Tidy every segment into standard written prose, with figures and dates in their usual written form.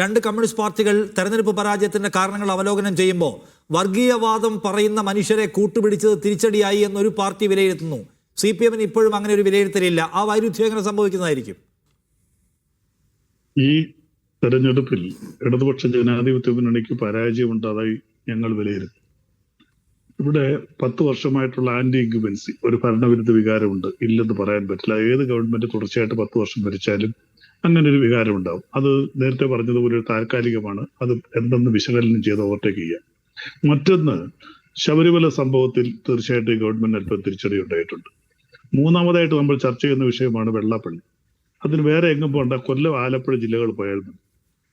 രണ്ട് കമ്മ്യൂണിസ്റ്റ് പാർട്ടികൾ തെരഞ്ഞെടുപ്പ് പരാജയത്തിന്റെ കാരണങ്ങൾ അവലോകനം ചെയ്യുമ്പോൾ വർഗീയവാദം പറയുന്ന മനുഷ്യരെ കൂട്ടുപിടിച്ചത് തിരിച്ചടിയായി എന്നൊരു പാർട്ടി വിലയിരുത്തുന്നു. CPM-ന് ഇപ്പോഴും അങ്ങനെ ഒരു വിലയിരുത്തലില്ല. ആ വൈരുദ്ധ്യം എങ്ങനെ സംഭവിക്കുന്നതായിരിക്കും? ഈ തെരഞ്ഞെടുപ്പിൽ ഇടതുപക്ഷ ജനാധിപത്യ മുന്നണിക്ക് പരാജയമുണ്ടാതായി ഞങ്ങൾ വിലയിരുത്തും. ഇവിടെ 10 വർഷമായിട്ടുള്ള ആന്റി ഇൻക്യുബൻസി, ഒരു ഭരണവിരുദ്ധ വികാരമുണ്ട്, ഇല്ലെന്ന് പറയാൻ പറ്റില്ല. ഏത് ഗവൺമെന്റ് തുടർച്ചയായിട്ട് 10 വർഷം ഭരിച്ചാലും അങ്ങനെ ഒരു വികാരം ഉണ്ടാവും. അത് നേരത്തെ പറഞ്ഞതുപോലെ ഒരു താൽക്കാലികമാണ്. അത് എന്തെന്ന് വിശകലനം ചെയ്ത് ഓവർടേക്ക് ചെയ്യാം. മറ്റൊന്ന്, ശബരിമല സംഭവത്തിൽ തീർച്ചയായിട്ടും ഗവൺമെന്റ് അല്പം തിരിച്ചടി ഉണ്ടായിട്ടുണ്ട്. മൂന്നാമതായിട്ട് നമ്മൾ ചർച്ച ചെയ്യുന്ന വിഷയമാണ് വെള്ളാപ്പള്ളി. അതിന് വേറെ എങ്ങും പോകണ്ട, കൊല്ലം, ആലപ്പുഴ ജില്ലകൾ പോയാൽ മതി.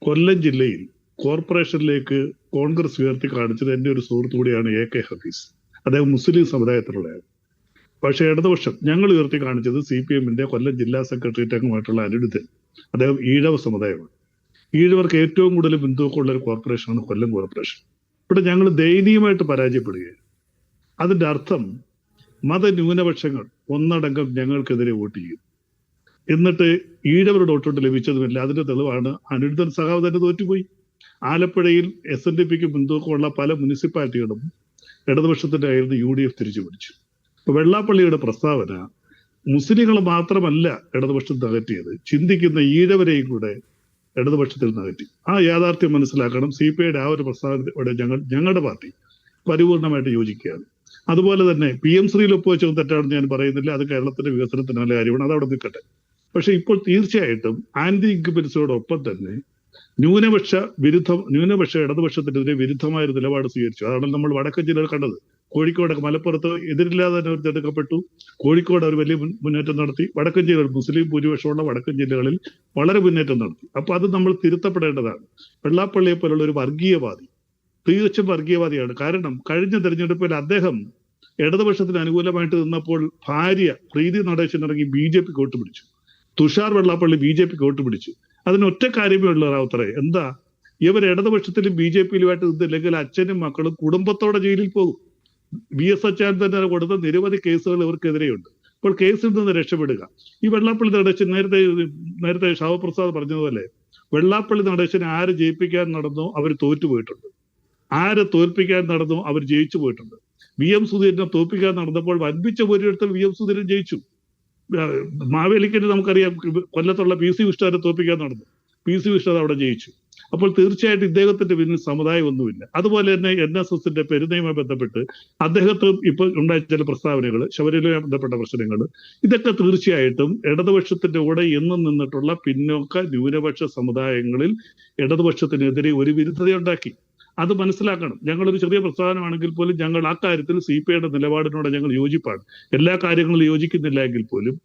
കൊല്ലം ജില്ലയിൽ കോർപ്പറേഷനിലേക്ക് കോൺഗ്രസ് ഉയർത്തി കാണിച്ചത് എൻ്റെ ഒരു സുഹൃത്തു കൂടിയാണ് AK ഹഫീസ്. അദ്ദേഹം മുസ്ലിം സമുദായത്തിലുള്ളതാണ്. പക്ഷേ ഇടതുപക്ഷം ഞങ്ങൾ ഉയർത്തി കാണിച്ചത് CPM-ന്റെ കൊല്ലം ജില്ലാ സെക്രട്ടേറിയറ്റ് അംഗമായിട്ടുള്ള അനിരുദ്ധൻ. അദ്ദേഹം ഈഴവ സമുദായമാണ്. ഈഴവർക്ക് ഏറ്റവും കൂടുതൽ ബന്ധുക്കളുള്ള ഒരു കോർപ്പറേഷനാണ് കൊല്ലം കോർപ്പറേഷൻ. ഇവിടെ ഞങ്ങൾ ദയനീയമായിട്ട് പരാജയപ്പെടുകയാണ്. അതിന്റെ അർത്ഥം മതന്യൂനപക്ഷങ്ങൾ ഒന്നടങ്കം ഞങ്ങൾക്കെതിരെ വോട്ട് ചെയ്യും. എന്നിട്ട് ഈഴവരുടെ വോട്ടോട്ട് ലഭിച്ചതുമില്ല. അതിന്റെ തെളിവാണ് അനിരുദ്ധൻ സഖാവ് തന്നെ തോറ്റുപോയി. ആലപ്പുഴയിൽ SNDPക്ക് മുൻതൂക്കമുള്ള പല മുനിസിപ്പാലിറ്റികളും ഇടതുപക്ഷത്തിന്റെ കയ്യിൽ നിന്ന് UDF തിരിച്ചു പിടിച്ചു. അപ്പൊ വെള്ളാപ്പള്ളിയുടെ പ്രസ്താവന മുസ്ലിങ്ങൾ മാത്രമല്ല ഇടതുപക്ഷത്തിൽ അകറ്റിയത്, ചിന്തിക്കുന്ന ഈഴവരെയും കൂടെ ഇടതുപക്ഷത്തിൽ അകറ്റി. ആ യാഥാർത്ഥ്യം മനസ്സിലാക്കണം. CPI-യുടെ ആ ഒരു പ്രസ്താവനയോടെ ഞങ്ങളുടെ പാർട്ടി പരിപൂർണമായിട്ട് യോജിക്കുകയാണ്. അതുപോലെ തന്നെ PM ശ്രീയിൽ ഒപ്പുവെച്ചത് തെറ്റാണെന്ന് ഞാൻ പറയുന്നില്ല. അത് കേരളത്തിന്റെ വികസനത്തിന് നല്ല കാര്യമാണ്, അത് അവിടെ നിൽക്കട്ടെ. പക്ഷെ ഇപ്പോൾ തീർച്ചയായിട്ടും ആന്റി ഇൻക്യുബൻസിയോടൊപ്പം തന്നെ ന്യൂനപക്ഷ ഇടതുപക്ഷത്തിനെതിരെ വിരുദ്ധമായ ഒരു നിലപാട് സ്വീകരിച്ചു. അതാണ് നമ്മൾ വടക്കൻ ജില്ലകൾ കണ്ടത്. കോഴിക്കോടൊക്കെ, മലപ്പുറത്ത് എതിരില്ലാതെ തന്നെ അവർ തിരഞ്ഞെടുക്കപ്പെട്ടു. കോഴിക്കോട് അവർ വലിയ മുന്നേറ്റം നടത്തി. വടക്കൻ ജില്ലകൾ, മുസ്ലിം ഭൂരിപക്ഷമുള്ള വടക്കൻ ജില്ലകളിൽ വളരെ മുന്നേറ്റം നടത്തി. അപ്പൊ അത് നമ്മൾ തിരുത്തപ്പെടേണ്ടതാണ്. വെള്ളാപ്പള്ളിയെ പോലുള്ള ഒരു വർഗീയവാദി, തീർച്ചയായും വർഗീയവാദിയാണ്. കാരണം കഴിഞ്ഞ തെരഞ്ഞെടുപ്പിൽ അദ്ദേഹം ഇടതുപക്ഷത്തിന് അനുകൂലമായിട്ട് നിന്നപ്പോൾ ഭാര്യ പ്രീതി നടേശൻ ഇറങ്ങി BJP വോട്ട് പിടിച്ചു. തുഷാർ വെള്ളാപ്പള്ളി BJP വോട്ട് പിടിച്ചു. അതിന് ഒറ്റ കാര്യമേ ഉള്ളൂ റാവുത്തറെ, എന്താ, ഇവർ ഇടതുപക്ഷത്തിലും BJP-യിലുമായിട്ട് നിന്നില്ലെങ്കിൽ അച്ഛനും മക്കളും കുടുംബത്തോടെ ജയിലിൽ പോകും. VS അച്യുതാനന്ദൻ തന്നെ കൊടുത്ത നിരവധി കേസുകൾ ഇവർക്കെതിരെയുണ്ട്. അപ്പോൾ കേസിൽ നിന്ന് രക്ഷപ്പെടുക. ഈ വെള്ളാപ്പള്ളി നടേശൻ നേരത്തെ ഷാവപ്രസാദ് പറഞ്ഞതുപോലെ, വെള്ളാപ്പള്ളി നടേശനെ ആര് ജയിപ്പിക്കാൻ നടന്നോ അവർ തോറ്റുപോയിട്ടുണ്ട്, ആര് തോൽപ്പിക്കാൻ നടന്നോ അവർ ജയിച്ചു പോയിട്ടുണ്ട്. VM സുധീരനെ തോൽപ്പിക്കാൻ നടന്നപ്പോൾ വൻപിച്ച ഭൂരിപക്ഷത്തിൽ VM സുധീരൻ ജയിച്ചു. മാവേലിക്കന് നമുക്കറിയാം, കൊല്ലത്തുള്ള PC വിഷ്ണുവിനെ തോൽപ്പിക്കാൻ നടന്നു. PC വിഷ്ണു അവിടെ ജയിച്ചു. അപ്പോൾ തീർച്ചയായിട്ടും ഇദ്ദേഹത്തിന്റെ പിന്നിൽ സമുദായം ഒന്നുമില്ല. അതുപോലെ തന്നെ NSSന്റെ പെരുന്നയുമായി ബന്ധപ്പെട്ട് അദ്ദേഹത്തിന് ഇപ്പോൾ ഉണ്ടായ ചില പ്രസ്താവനകൾ, ശബരിമലയുമായി ബന്ധപ്പെട്ട പ്രശ്നങ്ങൾ, ഇതൊക്കെ തീർച്ചയായിട്ടും ഇടതുപക്ഷത്തിന്റെ കൂടെ എന്നും നിന്നിട്ടുള്ള പിന്നോക്ക ന്യൂനപക്ഷ സമുദായങ്ങളിൽ ഇടതുപക്ഷത്തിനെതിരെ ഒരു വിരുദ്ധതയുണ്ടാക്കി. അത് മനസ്സിലാക്കണം. ഞങ്ങളൊരു ചെറിയ പ്രസ്ഥാനമാണെങ്കിൽ പോലും ഞങ്ങൾ ആ കാര്യത്തിൽ CPI-യുടെ നിലപാടിനോട് ഞങ്ങൾ യോജിപ്പാണ്. എല്ലാ കാര്യങ്ങളും യോജിക്കുന്നില്ല എങ്കിൽ പോലും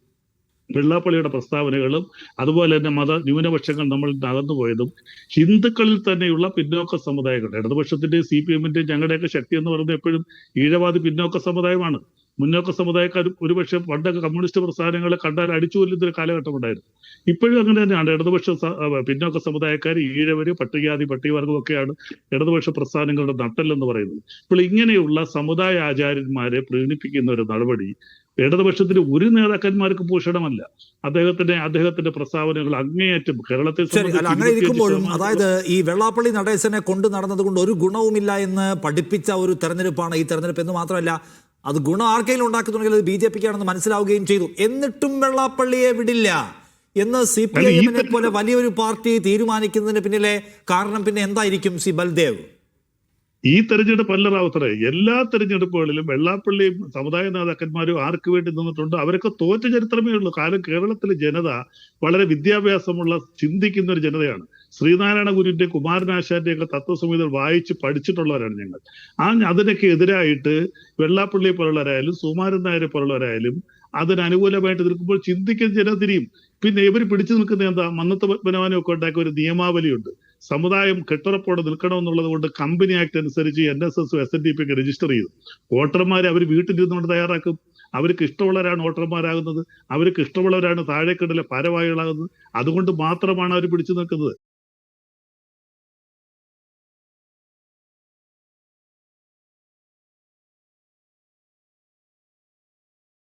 വെള്ളാപ്പള്ളിയുടെ പ്രസ്താവനകളും അതുപോലെ തന്നെ ന്യൂനപക്ഷങ്ങൾ നമ്മളിൽ അകന്നുപോയതും ഹിന്ദുക്കളിൽ തന്നെയുള്ള പിന്നോക്ക സമുദായങ്ങൾ, ഇടതുപക്ഷത്തിന്റെയും CPM-ന്റെയും ഞങ്ങളുടെയൊക്കെ ശക്തി എന്ന് പറയുന്നത് എപ്പോഴും ഈഴവാദി പിന്നോക്ക സമുദായമാണ്. മുന്നോക്ക സമുദായക്കാർ ഒരുപക്ഷെ പണ്ടൊക്കെ കമ്മ്യൂണിസ്റ്റ് പ്രസ്ഥാനങ്ങളെ കണ്ടാൽ അടിച്ചു കൊല്ലുന്ന ഒരു കാലഘട്ടം ഉണ്ടായിരുന്നു. ഇപ്പോഴും അങ്ങനെ തന്നെയാണ്. ഇടതുപക്ഷ പിന്നോക്ക സമുദായക്കാർ, ഈഴവര്, പട്ടികവർഗം ഒക്കെയാണ് ഇടതുപക്ഷ പ്രസ്ഥാനങ്ങളുടെ നട്ടെല്ലെന്ന് പറയുന്നത്. ഇപ്പോൾ ഇങ്ങനെയുള്ള സമുദായ ആചാര്യന്മാരെ പ്രീണിപ്പിക്കുന്ന ഒരു നടപടി ഇടതുപക്ഷത്തിന് ഒരു നേതാക്കന്മാർക്ക് ഭൂഷണമല്ല. അദ്ദേഹത്തിന്റെ പ്രസ്താവനകൾ അങ്ങേയറ്റം കേരളത്തെ അങ്ങനെ ഇരിക്കുമ്പോഴും, അതായത് ഈ വെള്ളാപ്പള്ളി നടേശനെ കൊണ്ടു നടന്നത് കൊണ്ട് ഒരു ഗുണവുമില്ല എന്ന് പഠിപ്പിച്ച ഒരു തെരഞ്ഞെടുപ്പാണ് ഈ തെരഞ്ഞെടുപ്പ് എന്ന് മാത്രമല്ല, അത് ഗുണം ആർക്കെങ്കിലും ഉണ്ടാക്കുന്നുണ്ടെങ്കിൽ അത് BJP-ക്കാണെന്ന് മനസ്സിലാവുകയും ചെയ്തു. എന്നിട്ടും വെള്ളാപ്പള്ളിയെ വിടില്ല എന്ന് CPIM-നെ പോലെ വലിയൊരു പാർട്ടി തീരുമാനിക്കുന്നതിന് പിന്നിലെ കാരണം പിന്നെ എന്തായിരിക്കും ബൽദേവ്? ഈ തെരഞ്ഞെടുപ്പല്ല റാവുത്തറെ, എല്ലാ തെരഞ്ഞെടുപ്പുകളിലും വെള്ളാപ്പള്ളിയും സമുദായ നേതാക്കന്മാരും ആർക്ക് വേണ്ടി നിന്നിട്ടുണ്ട്. അവരൊക്കെ തോറ്റ ചരിത്രമേ ഉള്ളൂ. കാരണം കേരളത്തിലെ ജനത വളരെ വിദ്യാഭ്യാസമുള്ള, ചിന്തിക്കുന്ന ഒരു ജനതയാണ്. ശ്രീനാരായണ ഗുരുവിന്റെ, കുമാരനാശാന്റെ ഒക്കെ തത്വസംഹിതകൾ വായിച്ച് പഠിച്ചിട്ടുള്ളവരാണ് ഞങ്ങൾ. അതിനൊക്കെ എതിരായിട്ട് വെള്ളാപ്പള്ളിയെ പോലുള്ളവരായാലും സുകുമാരൻ നായരെ പോലുള്ളവരായാലും അതിനനുകൂലമായിട്ട് നിൽക്കുമ്പോൾ ചിന്തിക്കുന്ന ജനം തിരിയും. പിന്നെ ഇവർ പിടിച്ചു നിൽക്കുന്നത് എന്താ, മന്നത്ത് പത്മനാഭനും ഒക്കെ ഉണ്ടാക്കിയ ഒരു നിയമാവലിയുണ്ട്. സമുദായം കെട്ടുറപ്പോടെ നിൽക്കണമെന്നുള്ളത് കൊണ്ട് കമ്പനി ആക്ട് അനുസരിച്ച് NSS SNDP ഒക്കെ രജിസ്റ്റർ ചെയ്തു. വോട്ടർമാരെ അവർ വീട്ടിലിരുന്നുകൊണ്ട് തയ്യാറാക്കും. അവർക്ക് ഇഷ്ടമുള്ളവരാണ് വോട്ടർമാരാകുന്നത്, അവർക്ക് ഇഷ്ടമുള്ളവരാണ് താഴേക്കിടയിലെ ഭാരവാഹികളാകുന്നത്. അതുകൊണ്ട് മാത്രമാണ് അവർ പിടിച്ചു നിൽക്കുന്നത്.